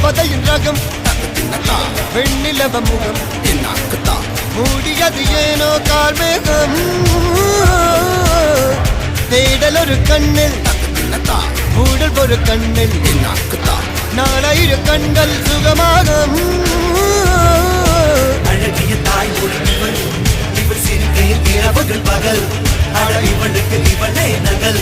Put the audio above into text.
தேவதையின் ரகம் வெண்ணிலவ முகம் மூடியது ஏனோ கார்மேகம் தேடல் ஒரு கண்ணில் மூடல் ஒரு கண்ணில் நாளையிரு கண்கள் சுகமாகும் அழகிய தாய் இவள் இவள் சிறுகையில் இரவுகள் பகல் அழ இவளுக்கு இவளே நகல்